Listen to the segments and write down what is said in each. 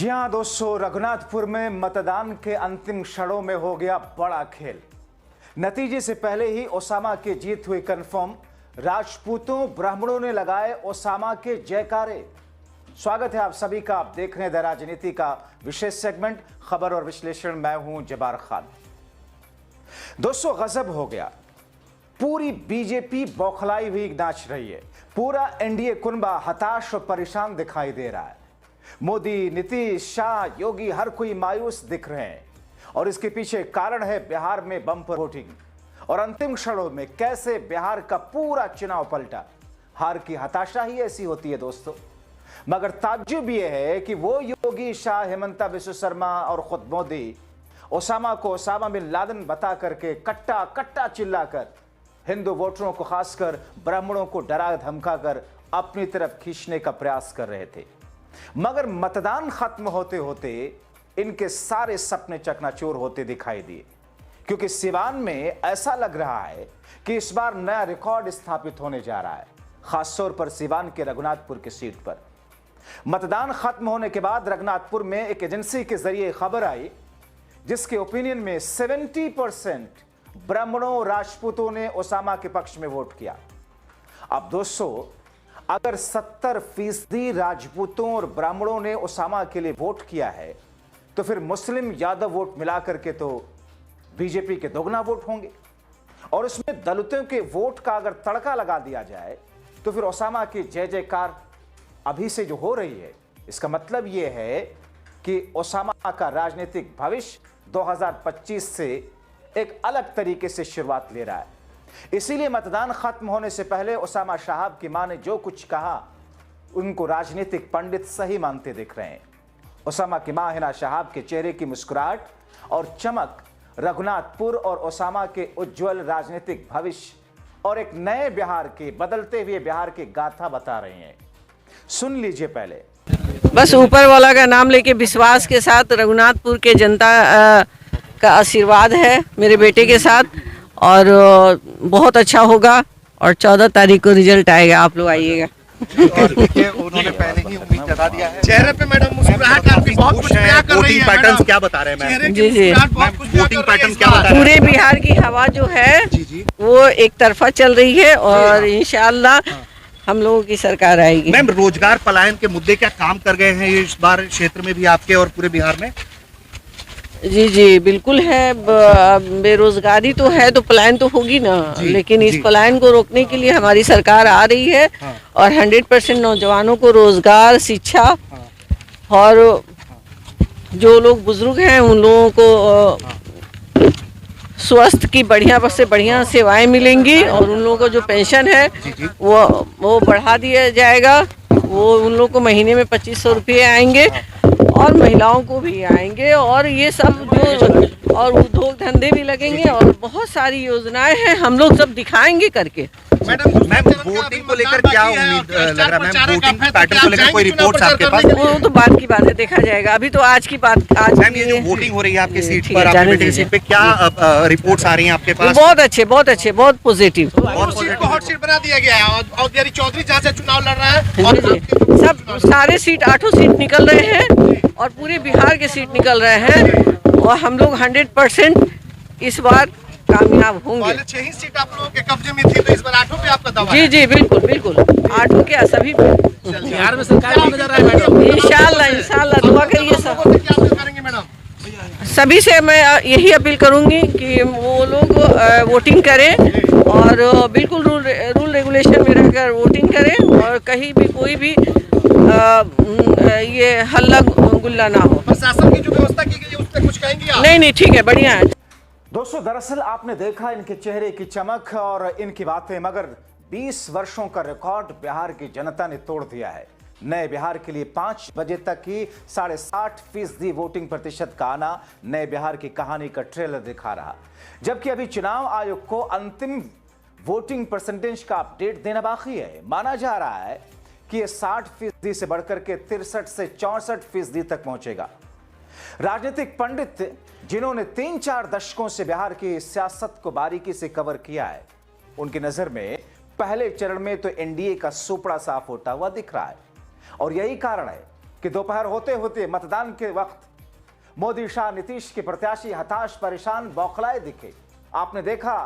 जी हां दोस्तों, रघुनाथपुर में मतदान के अंतिम क्षणों में हो गया बड़ा खेल। नतीजे से पहले ही ओसामा की जीत हुई कंफर्म। राजपूतों ब्राह्मणों ने लगाए ओसामा के जयकारे। स्वागत है आप सभी का। आप देख रहे हैं द राजनीति का विशेष सेगमेंट खबर और विश्लेषण। मैं हूं जबार खान। दोस्तों, गजब हो गया। पूरी बीजेपी बौखलाई हुई नाच रही है। पूरा एनडीए कुनबा हताश और परेशान दिखाई दे रहा है। मोदी, नीतीश, शाह, योगी हर कोई मायूस दिख रहे हैं और इसके पीछे कारण है बिहार में बम्पर वोटिंग और अंतिम क्षणों में कैसे बिहार का पूरा चुनाव पलटा। हार की हताशा ही ऐसी होती है दोस्तों। मगर ताज्जुब यह है कि वो योगी, शाह, हेमंता बिस्व शर्मा और खुद मोदी ओसामा को ओसामा बिन लादेन बता करके कट्टा कट्टा चिल्लाकर हिंदू वोटरों को, खासकर ब्राह्मणों को डरा धमका कर अपनी तरफ खींचने का प्रयास कर रहे थे। मगर मतदान खत्म होते होते इनके सारे सपने चकनाचूर होते दिखाई दिए, क्योंकि सिवान में ऐसा लग रहा है कि इस बार नया रिकॉर्ड स्थापित होने जा रहा है, खासतौर पर सिवान के रघुनाथपुर की सीट पर। मतदान खत्म होने के बाद रघुनाथपुर में एक एजेंसी के जरिए खबर आई जिसके ओपिनियन में 70% ब्राह्मणों, राजपूतों ने ओसामा के पक्ष में वोट किया। अब दोस्तों, अगर 70% राजपूतों और ब्राह्मणों ने ओसामा के लिए वोट किया है तो फिर मुस्लिम यादव वोट मिलाकर के तो बीजेपी के दोगुना वोट होंगे। और उसमें दलितों के वोट का अगर तड़का लगा दिया जाए तो फिर ओसामा की जय जयकार अभी से जो हो रही है, इसका मतलब यह है कि ओसामा का राजनीतिक भविष्य 2025 से एक अलग तरीके से शुरुआत ले रहा है। इसीलिए मतदान खत्म होने से पहले ओसामा साहब की मां ने जो कुछ कहा, उनको राजनीतिक पंडित सही मानते दिख रहे हैं। ओसामा की मां हिना साहब के चेहरे की मुस्कुराहट और चमक रघुनाथपुर और ओसामा के उज्जवल राजनीतिक भविष्य और एक नए बिहार के, बदलते हुए बिहार की गाथा बता रहे हैं। सुन लीजिए पहले। बस ऊपर वाला का नाम लेके विश्वास के साथ रघुनाथपुर के जनता का आशीर्वाद है मेरे बेटे के साथ, और बहुत अच्छा होगा और 14 तारीख को रिजल्ट आएगा। आप लोग आइएगा। और देखिए, उन्होंने पहले ही उम्मीद जता दिया है। चेहरे पे मैडम मुस्कुराहट आपकी बहुत कुछ बयां कर रही है। पैटर्न क्या बता रहे हैं मैम? जी जी, वोटिंग पैटर्न क्या बता रहे हैं? पूरे बिहार की हवा जो है वो एक तरफा चल रही है और इंशाअल्लाह हम लोगों की सरकार आएगी। मैम, रोजगार पलायन के मुद्दे क्या काम कर गए हैं इस बार क्षेत्र में भी आपके और पूरे बिहार में? जी जी बिल्कुल है। बेरोजगारी तो है तो पलायन तो होगी ना, लेकिन इस पलायन को रोकने के लिए हमारी सरकार आ रही है और 100% नौजवानों को रोजगार, शिक्षा और जो लोग बुजुर्ग हैं उन लोगों को स्वास्थ्य की बढ़िया से बढ़िया सेवाएं मिलेंगी और उन लोगों को जो पेंशन है वो बढ़ा दिया जाएगा। वो उन लोगों को महीने में 2500 रुपये आएंगे और महिलाओं को भी आएंगे और ये सब जो और उद्योग धंधे भी लगेंगे और बहुत सारी योजनाएं हैं, हम लोग सब दिखाएंगे करके। मैम, वोटिंग को लेकर क्या उम्मीद लग रहा है मैम? वोटिंग पैटर्न को लेकर कोई रिपोर्ट्स आपके पास? वो तो बात की बात है, देखा जाएगा। अभी तो आज की बात। आज मैम, ये जो वोटिंग हो रही है आपकी सीट पर, आपके बेटे की सीट पे, क्या रिपोर्ट्स आ रही हैं आपके पास? बहुत अच्छे, बहुत अच्छे, बहुत पॉजिटिव। हॉट सीट बना दिया गया है और चौधरी जहाँ से चुनाव लड़ रहा है सब सारे सीट 8 सीट निकल रहे हैं और पूरे बिहार के सीट निकल रहे हैं और हम लोग 100% इस बार कामयाब होंगे। 6 ही सीट आप लोगों के कब्जे में थी, तो इस बार 8 पे आपका दावा? जी जी बिल्कुल बिल्कुल, 8 क्या सभी बिहार में सरकार नजर आ रहा है मैडम। इंशाल्लाह इंशाल्लाह दुआ करिए सब। क्या करेंगे मैडम? सभी से मैं यही अपील करूंगी कि वो लोग वोटिंग करें और बिल्कुल रूल रेगुलेशन में रहकर वोटिंग करें और कहीं भी कोई भी ये हल्ला गुल्ला ना हो। प्रशासन की जो व्यवस्था की गई है उस पर कुछ कहेंगे आप? नहीं ठीक है, बढ़िया है। दोस्तों, दरअसल आपने देखा इनके चेहरे की चमक और इनकी बातें, मगर 20 वर्षों का रिकॉर्ड बिहार की जनता ने तोड़ दिया है। नए बिहार के लिए 5 बजे तक ही 60.5% वोटिंग प्रतिशत का आना नए बिहार की कहानी का ट्रेलर दिखा रहा, जबकि अभी चुनाव आयोग को अंतिम वोटिंग परसेंटेज का अपडेट देना बाकी है। माना जा रहा है कि यह 60% से बढ़कर के 63 से 64% तक पहुंचेगा। राजनीतिक पंडित जिन्होंने 3-4 दशकों से बिहार की सियासत को बारीकी से कवर किया है, उनकी नजर में पहले चरण में तो एनडीए का सुपड़ा साफ होता हुआ दिख रहा है और यही कारण है कि दोपहर होते होते मतदान के वक्त मोदी शाह नीतीश के प्रत्याशी हताश, परेशान, बौखलाए दिखे। आपने देखा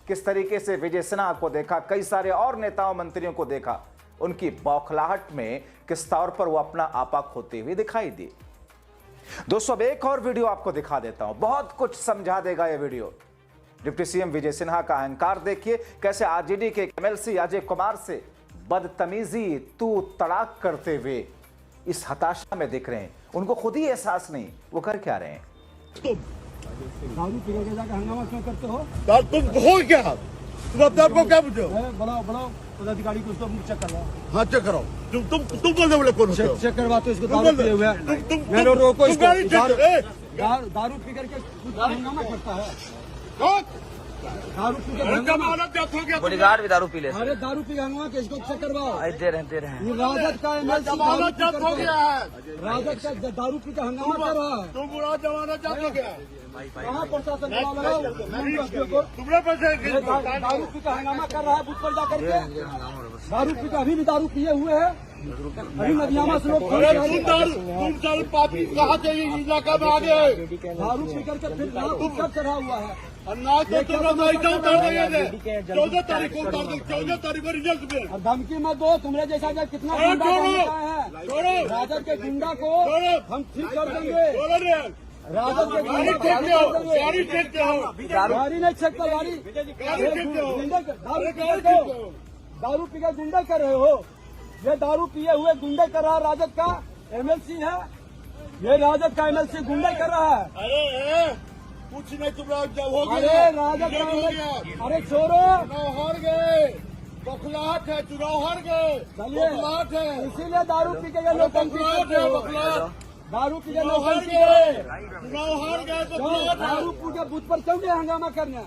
किस तरीके से विजय सिन्हा को देखा, कई सारे और नेताओं मंत्रियों को देखा, उनकी बौखलाहट में किस तौर पर वो अपना आपा खोते हुए दिखाई दिए। दोस्तों, अब एक और वीडियो आपको दिखा देता हूं, बहुत कुछ समझा देगा यह video. Deputy CM Vijay Sinha का अहंकार देखिए, कैसे आरजेडी के एमएलसी अजय कुमार से बदतमीजी, तू तड़ाक करते हुए इस हताशा में दिख रहे हैं। उनको खुद ही एहसास नहीं वो कर क्या रहे हैं। दारू पी के जाकर हंगामा क्यों करते हो? तुम हो क्या? तुम अपने आप को क्या बुझो? बढ़ाओ पदाधिकारी को उसको चेक करवाओ। हाँ, चेक करो। तुम बोलने वाले कौन हो? चेक करवाते इसको दारू पिए हुए। रोको इसको। दारू पी करके हंगामा करता है। दारू पी के बॉडीगार्ड भी दारू पी ले। अरे दारू पी हंगामा के इसको चेक करवाओ। दे रहे हैं। ये राजद का एमएलसी जब्त हो गया है। राजद का दारू पी के हंगामा कर रहा है। तुम बुरा जमाना जब्त हो गया। कहाँ प्रशासन लगाओ? तुमने पैसे दारू पी के हंगामा कर रहा है बूथ पर जाकर के। दारू पी के अभी भी दारू पिए हुए है। अभी नदियामा से लोग तुम साल पापी कहाँ से इलाका में आ गए? दारू पी करके फिर कब चढ़ा हुआ है। अनाज तो तुमने ऐसा उतार देंगे। 14 तारीख को उतार देंगे। 14 तारीख को रिजल्ट में। और धमकी मत दो। तुम्हारे जैसा जब कितना गुंडा है, राजद के गुंडा को हम ठीक कर देंगे। राजद के गाड़ी चेक करो। गाड़ी चेक करो। गाड़ी नहीं चेक कर। गाड़ी दारू पी के गुंडा कर रहे हो। ये दारू पिए हुए गुंडे कर रहा है। राजद का एमएलसी है ये। राजद का एमएलसी गुंडे कर रहा है। अरे कुछ नहीं, तुम जब हो गए। अरे राजद का अरे छोड़ो। चुनाव हार गए। बखलाहट है। चुनाव हार गए। बखलाहट है। इसीलिए दारू पी के लोग दारू पी के लोग चुनाव हार गए। दारू पी के बूथ पर क्यों गए हंगामा करने?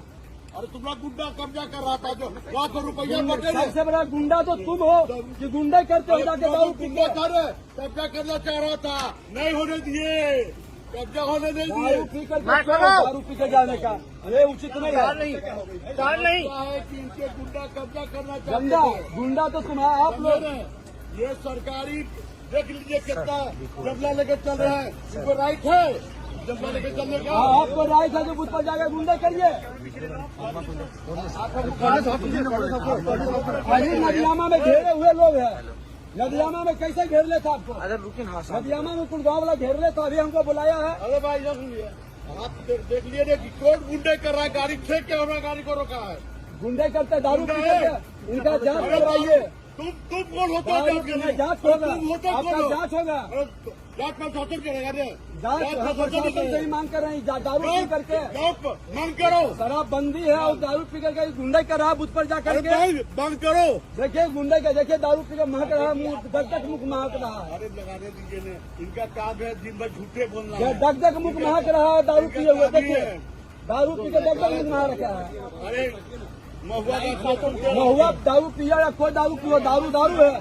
अरे तुम्हारा गुंडा कब्जा कर रहा था जो लाखों रुपया बटे। सबसे बड़ा गुंडा तो तुम हो कि गुंडा करते हो जाके दारू पी के। कब्जा करना चाह रहा था, नहीं होने दिए। कब्जा होने नहीं दिए। दारू पी कर दारू पी के जाने का अरे उचित नहीं है। कि इनके गुंडा कब्जा करना चाहते थे। गुंडा तो तुम आप लोग। ये सरकारी देख लीजिए कितना जबला लेके चल रहे हैं। इनको राइट है जबला लेके चलने का। आपको राइट है जो बूथ पर जाकर गुंडा करिए। अभी नदियामा में घेरे हुए लोग हैं। नदियामा में कैसे घेर लेता आपको? नदियामा में कुल गाँव वाला घेर लेता। अभी हमको बुलाया है। अरे भाई आप देख लिए कि कौन गुंडे कर रहा है। गाड़ी फेंक के हमारा गाड़ी को रोका है। गुंडे करते दारू पी करके। इनका जांच करवाइए। तुम कौन होता है? जांच होगा। आपका जांच होगा। जांच का शासन करेगा रे। जांच से ही मांग कर रहे हैं। दारू पी करके मांग करो। शराबबंदी है और दारू पी करके गुंडे कर रहा है बूथ पर जाकर के। मांग करो। देखिए गुंडे का देखिए दारू पी कर महक रहा है। मुंह दग दग मुख महक रहा है। अरे लगाने दीजिए ना। इनका काम है दिन भर झूठे बोलना। दग दग मुख महक रहा है दारू पिए हुए। देखिए दारू पी के दग दग मुख महक रखा है। अरे महुआ महुआ दारू पिया या कोई दारू पियो। दारू दारू है।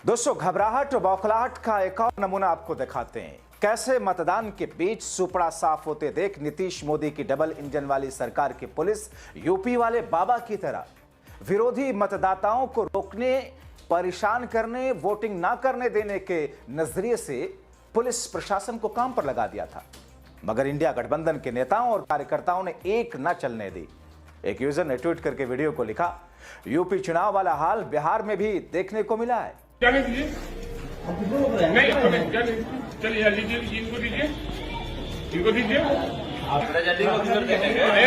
दोस्तों, घबराहट और बौखलाहट का एक और नमूना आपको दिखाते हैं। कैसे मतदान के बीच सुपड़ा साफ होते देख नीतीश मोदी की डबल इंजन वाली सरकार की पुलिस यूपी वाले बाबा की तरह विरोधी मतदाताओं को रोकने, परेशान करने, वोटिंग ना करने देने के नजरिए से पुलिस प्रशासन को काम पर लगा दिया था। मगर इंडिया गठबंधन के नेताओं और कार्यकर्ताओं ने एक न चलने दी। एक यूजर ने ट्वीट करके वीडियो को लिखा, यूपी चुनाव वाला हाल बिहार में भी देखने को मिला है। जाने दीजिए। नहीं, चलिए लीजिए, इनको दीजिए, इनको दीजिए।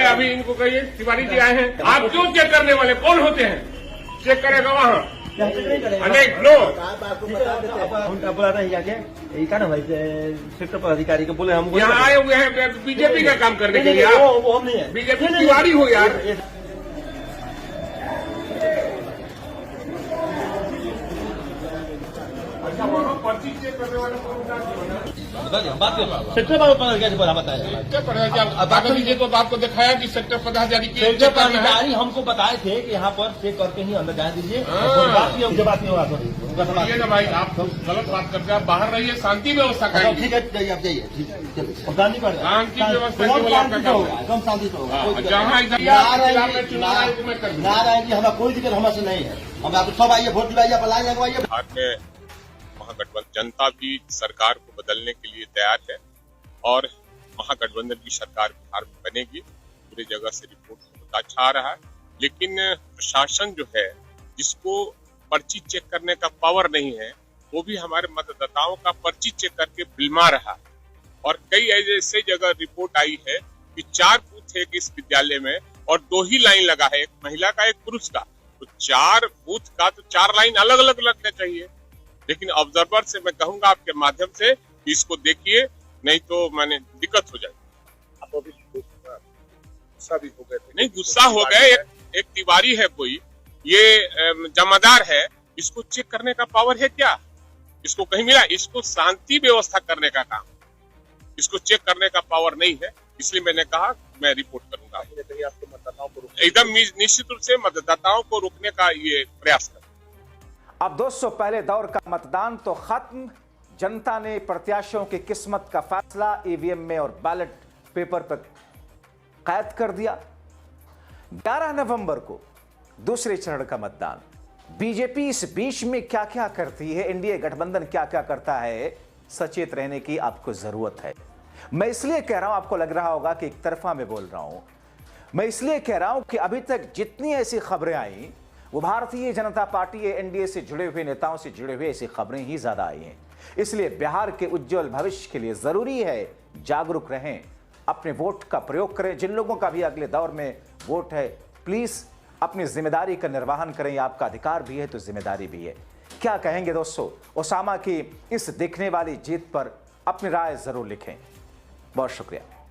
अभी इनको कहिए तिवारी जी आए हैं। आप क्यों चेक करने वाले? कौन होते हैं? चेक करेगा वहाँ। अनेक नो सेक्टर पदाधिकारी को बोले हम यहाँ आए हुए हैं बीजेपी का काम करने के लिए। वो हम नहीं है। बीजेपी तिवारी हो यार। पर्ची चेक करने वाले सेक्टर पदाधिकारी बोला बताया दीजिए। तो आपको दिखाया कि सेक्टर पदाधिकारी सेक्टर पदाधिकारी हमको बताए थे कि यहाँ पर चेक करके ही अंदर जाने दीजिए। बात नहीं होगा ना भाई, आप गलत बात करते हैं। आप बाहर रहिए, शांति व्यवस्था का। ठीक है, जाइए आप जाइए। ठीक है, शांति शांति व्यवस्था एकदम शांति से होगा। जहाँ नारायण जी हमारा कोई दिक्कत हमारे से नहीं है। हम आप सब आइए, वोट दिलाइए, पलायन लगवाइए। बिहार में महागठबंधन जनता भी सरकार को बदलने के लिए तैयार है और महागठबंधन की सरकार बिहार में बनेगी। पूरी जगह से रिपोर्ट बहुत अच्छा आ रहा है, लेकिन प्रशासन जो है जिसको पर्ची चेक करने का पावर नहीं है, वो भी हमारे मतदाताओं का पर्ची चेक करके बिलमा रहा है। और कई ऐसे जगह रिपोर्ट आई है कि 4 बूथ है इस विद्यालय में और 2 ही लाइन लगा है, एक महिला का एक पुरुष का। तो 4 बूथ का तो 4 लाइन अलग अलग लगना चाहिए। लेकिन ऑब्जर्वर से मैं कहूंगा आपके माध्यम से कि इसको देखिए, नहीं तो मैंने दिक्कत हो जाएगी। आप अभी गुस्सा भी हो गए थे? नहीं, गुस्सा हो गए। एक तिवारी है कोई, ये जमादार है, इसको चेक करने का पावर है क्या? इसको कहीं मिला? इसको शांति व्यवस्था करने का काम, इसको चेक करने का पावर नहीं है। इसलिए मैंने कहा मैं रिपोर्ट करूंगा। आपके मतदाताओं को एकदम निश्चित रूप से मतदाताओं को रोकने का ये प्रयास कर। अब दोस्तों, पहले दौर का मतदान तो खत्म। जनता ने प्रत्याशियों की किस्मत का फैसला ईवीएम में और बैलेट पेपर पर कैद कर दिया। 11 नवंबर को दूसरे चरण का मतदान। बीजेपी इस बीच में क्या क्या करती है, एनडीए गठबंधन क्या क्या करता है, सचेत रहने की आपको जरूरत है। मैं इसलिए कह रहा हूं, आपको लग रहा होगा कि एक तरफा में बोल रहा हूं, मैं इसलिए कह रहा हूं कि अभी तक जितनी ऐसी खबरें आई वो भारतीय जनता पार्टी एनडीए से जुड़े हुए नेताओं से जुड़े हुए ऐसी खबरें ही ज्यादा आई हैं। इसलिए बिहार के उज्जवल भविष्य के लिए जरूरी है जागरूक रहें, अपने वोट का प्रयोग करें। जिन लोगों का भी अगले दौर में वोट है, प्लीज अपनी जिम्मेदारी का निर्वहन करें। आपका अधिकार भी है तो जिम्मेदारी भी है। क्या कहेंगे दोस्तों ओसामा की इस दिखने वाली जीत पर? अपनी राय जरूर लिखें। बहुत शुक्रिया।